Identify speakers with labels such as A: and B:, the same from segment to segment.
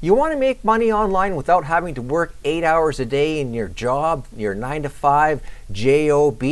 A: You want to make money online without having to work 8 hours a day in your job, your 9 to 5 job?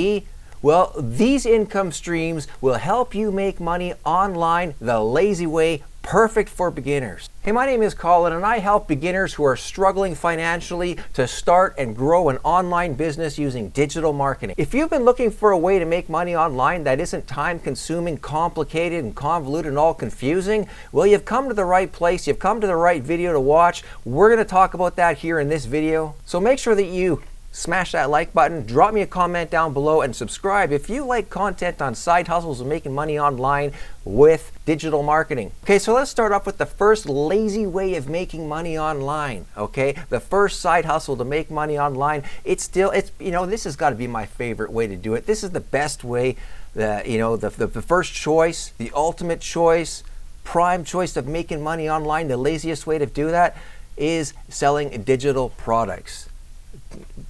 A: Well, these income streams will help you make money online the lazy way, perfect for beginners. Hey, my name is Colin and I help beginners who are struggling financially to start and grow an online business using digital marketing. If you've been looking for a way to make money online that isn't time consuming, complicated and convoluted and all confusing, well, you've come to the right place. You've come to the right video to watch. We're going to talk about that here in this video. So make sure that you smash that like button, drop me a comment down below, and subscribe if you like content on side hustles and making money online with digital marketing. Okay, so let's start off with the first lazy way of making money online. Okay, the first side hustle to make money online. This has got to be my favorite way to do it. This is the best way, the first choice, the ultimate choice, prime choice of making money online. The laziest way to do that is selling digital products.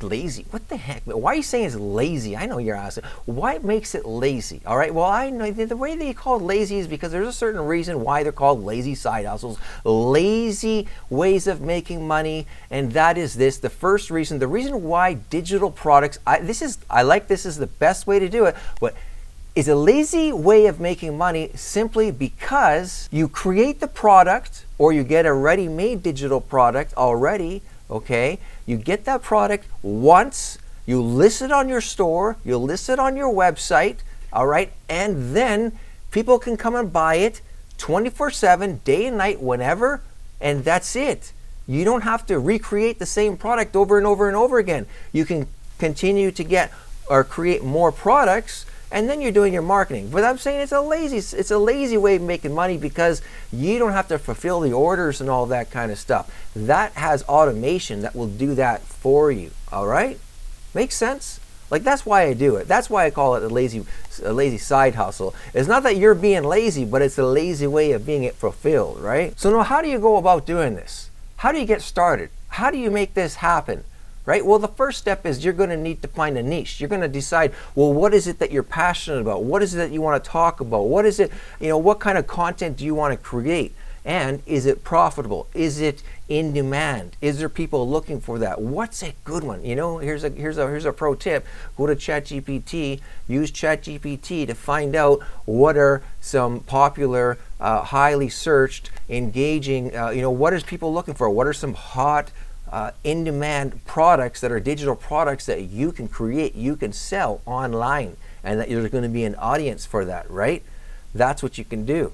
A: Lazy? What the heck? Why are you saying it's lazy? I know you're asking. What makes it lazy? All right. Well, I know the way they call it lazy is because there's a certain reason why they're called lazy side hustles, lazy ways of making money, and that is this. The first reason, the reason why digital products. This is the best way to do it, but it's a lazy way of making money simply because you create the product or you get a ready-made digital product already. Okay, you get that product once, you list it on your store, you list it on your website, all right, and then people can come and buy it 24/7, day and night, whenever, and that's it. You don't have to recreate the same product over and over and over again. You can continue to get or create more products, and then you're doing your marketing. But I'm saying it's a lazy way of making money because you don't have to fulfill the orders and all that kind of stuff. That has automation that will do that for you. All right? Makes sense? Like, that's why I do it. That's why I call it a lazy side hustle. It's not that you're being lazy, but it's a lazy way of being fulfilled, right? So now, how do you go about doing this? How do you get started? How do you make this happen? Right? Well, the first step is you're going to need to find a niche. You're going to decide, well, what is it that you're passionate about? What is it that you want to talk about? What is it, what kind of content do you want to create? And is it profitable? Is it in demand? Is there people looking for that? What's a good one? Here's a pro tip. Go to ChatGPT, use ChatGPT to find out what are some popular, highly searched, engaging, what is people looking for? What are some hot, in-demand products that are digital products that you can create, you can sell online, and that there's going to be an audience for that, right? That's what you can do.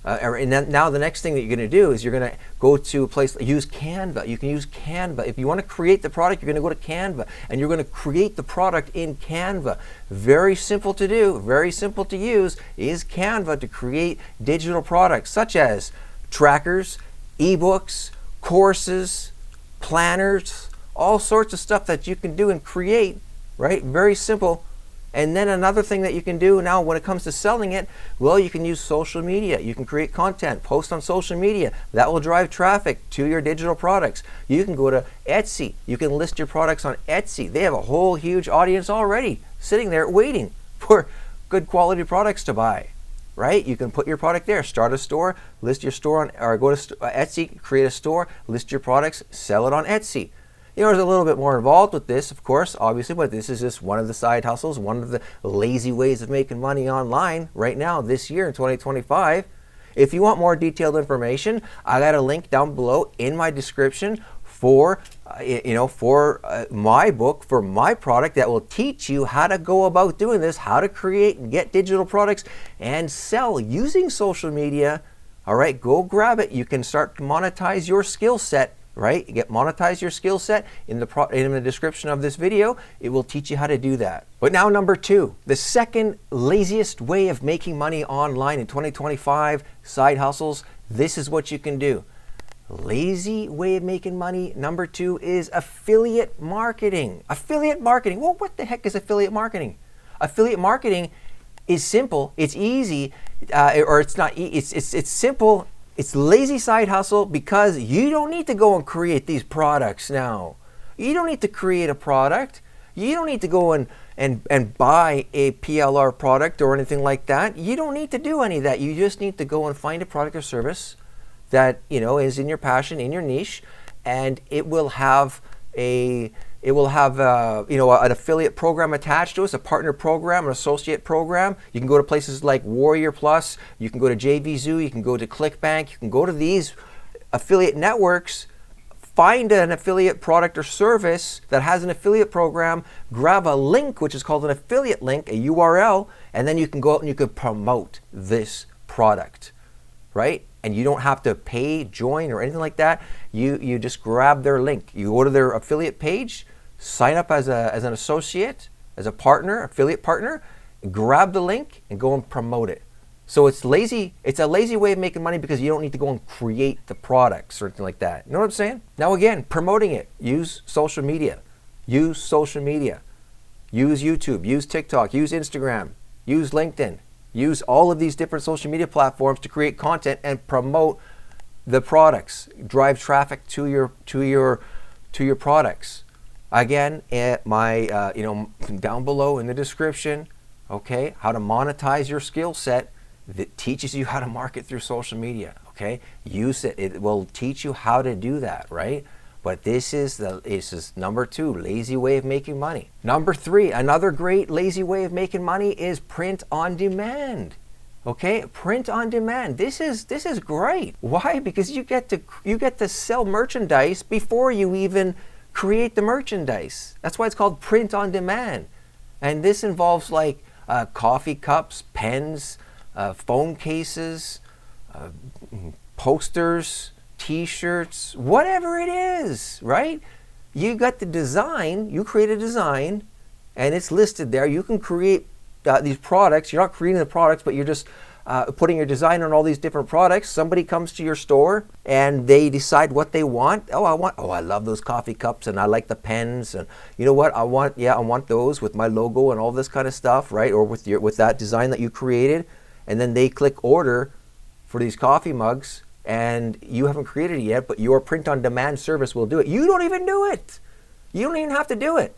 A: And then now the next thing that you're going to do is you're going to go to a place, use Canva. You can use Canva. If you want to create the product, you're going to go to Canva, and you're going to create the product in Canva. Very simple to do, very simple to use is Canva to create digital products such as trackers, ebooks, courses, planners, all sorts of stuff that you can do and create, right? Very simple. And then another thing that you can do now when it comes to selling it, well, you can use social media. You can create content, post on social media. That will drive traffic to your digital products. You can go to Etsy. You can list your products on Etsy. They have a whole huge audience already sitting there waiting for good quality products to buy. Right? You can put your product there, start a store, list your store on, or go to Etsy, create a store, list your products, sell it on Etsy. There's a little bit more involved with this, of course, obviously, but this is just one of the side hustles, one of the lazy ways of making money online right now, this year in 2025. If you want more detailed information, I got a link down below in my description for my book, for my product that will teach you how to go about doing this, how to create and get digital products and sell using social media. All right, go grab it. You can start to monetize your skill set, right? Monetize your skill set in the description of this video. It will teach you how to do that. But now number 2, the second laziest way of making money online in 2025, side hustles. This is what you can do. Lazy way of making money number 2 is affiliate marketing. Affiliate marketing. Well, what the heck is affiliate marketing? Affiliate marketing is simple. It's easy, or it's not. It's simple. It's lazy side hustle because you don't need to go and create these products now. You don't need to create a product. You don't need to go and buy a PLR product or anything like that. You don't need to do any of that. You just need to go and find a product or service that, you know, is in your passion, in your niche, and it will have you know, an affiliate program attached to it, a partner program, an associate program. You can go to places like Warrior Plus, you can go to JVZoo, you can go to ClickBank, you can go to these affiliate networks, find an affiliate product or service that has an affiliate program, grab a link, which is called an affiliate link, a URL, and then you can go out and you can promote this product, right? And you don't have to pay, join, or anything like that. You just grab their link. You go to their affiliate page, sign up as an associate, as a partner, affiliate partner, grab the link and go and promote it. So it's lazy. It's a lazy way of making money because you don't need to go and create the products or anything like that. You know what I'm saying? Now again, promoting it. Use social media. Use social media. Use YouTube. Use TikTok. Use Instagram. Use LinkedIn. Use all of these different social media platforms to create content and promote the products. Drive traffic to your products. Again, at my you know, down below in the description, okay, how to monetize your skill set that teaches you how to market through social media. Okay, use it. It will teach you how to do that, right? But this is number 2, lazy way of making money. Number 3, another great lazy way of making money is print on demand. Okay, print on demand. This is great. Why? Because you get to sell merchandise before you even create the merchandise. That's why it's called print on demand. And this involves like coffee cups, pens, phone cases, posters, T-shirts, whatever it is, right? You got the design, you create a design, and it's listed there. You can create these products. You're not creating the products, but you're just putting your design on all these different products. Somebody comes to your store and they decide what they want. I love those coffee cups and I like the pens, and you know what? I want those with my logo and all this kind of stuff, right? Or with that design that you created. And then they click order for these coffee mugs, and you haven't created it yet, but your print-on-demand service will do it. You don't even do it. You don't even have to do it.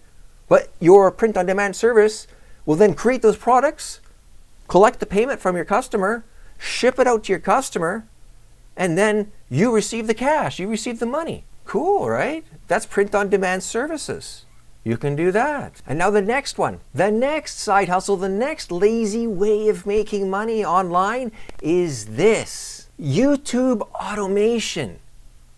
A: But your print-on-demand service will then create those products, collect the payment from your customer, ship it out to your customer, and then you receive the cash. You receive the money. Cool, right? That's print-on-demand services. You can do that. And now the next one, the next side hustle, the next lazy way of making money online is this. YouTube automation.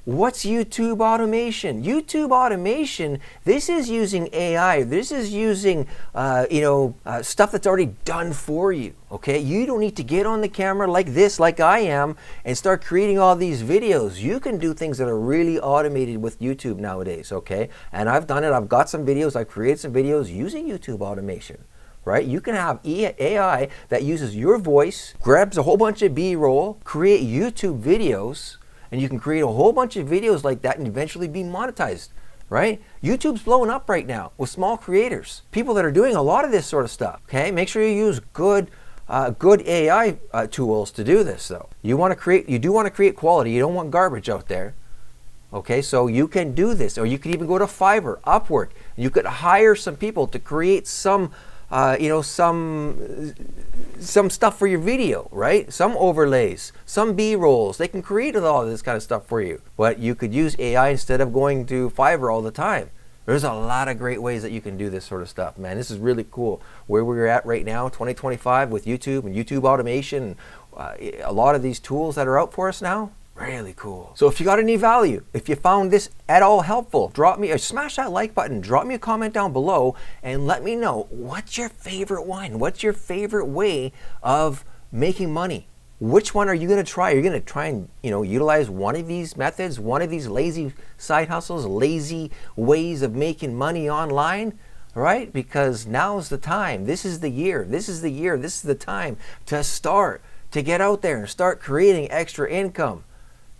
A: What's YouTube automation? YouTube automation, this is using AI. This is using stuff that's already done for you, okay? You don't need to get on the camera like this, like I am, and start creating all these videos. You can do things that are really automated with YouTube nowadays, okay? And I've done it. I've got some videos. I've created some videos using YouTube automation, right? You can have AI that uses your voice, grabs a whole bunch of B-roll, create YouTube videos, and you can create a whole bunch of videos like that and eventually be monetized, right? YouTube's blowing up right now with small creators, people that are doing a lot of this sort of stuff, okay? Make sure you use good AI tools to do this, though. You do want to create quality. You don't want garbage out there, okay? So you can do this, or you could even go to Fiverr, Upwork. You could hire some people to create some stuff for your video, right? Some overlays, some B-rolls. They can create all this kind of stuff for you. But you could use AI instead of going to Fiverr all the time. There's a lot of great ways that you can do this sort of stuff, man. This is really cool. Where we're at right now, 2025, with YouTube and YouTube automation, a lot of these tools that are out for us now, really cool. So if you got any value, if you found this at all helpful, smash that like button, drop me a comment down below, and let me know, what's your favorite one? What's your favorite way of making money? Which one are you going to try? You're going to try and utilize one of these methods, one of these lazy side hustles, lazy ways of making money online, right? Because now's the time. This is the year. This is the year. This is the time to get out there and start creating extra income.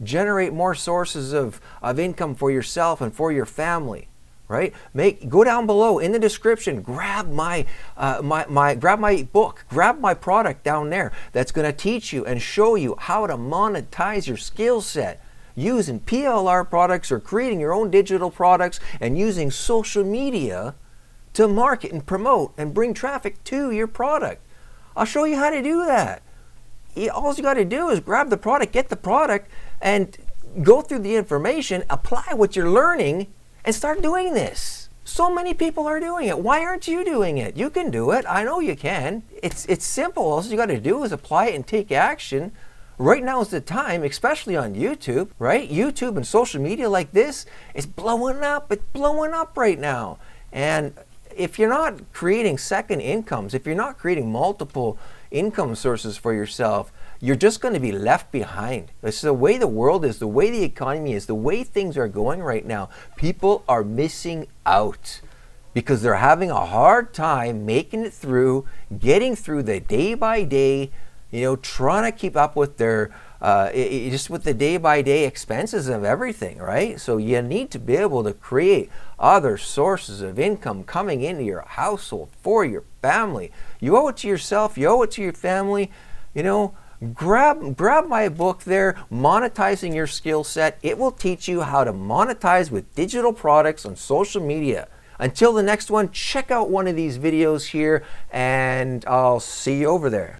A: Generate more sources of income for yourself and for your family, right? Go down below in the description, grab my book, grab my product down there that's going to teach you and show you how to monetize your skill set using PLR products or creating your own digital products and using social media to market and promote and bring traffic to your product. I'll show you how to do that. All you got to do is grab the product, get the product, and go through the information, apply what you're learning, and start doing this. So many people are doing it. Why aren't you doing it? You can do it. I know you can. It's simple. All you got to do is apply it and take action. Right now is the time, especially on YouTube, right? YouTube and social media like this is blowing up. It's blowing up right now. And if you're not creating second incomes, if you're not creating multiple income sources for yourself, you're just going to be left behind. This is the way the world is, the way the economy is, the way things are going right now. People are missing out because they're having a hard time making it through, getting through the day by day, trying to keep up with their, just with the day by day expenses of everything, right? So you need to be able to create other sources of income coming into your household for your family. You owe it to yourself, you owe it to your family, Grab my book there, Monetizing Your Skill Set. It will teach you how to monetize with digital products on social media. Until the next one, check out one of these videos here, and I'll see you over there.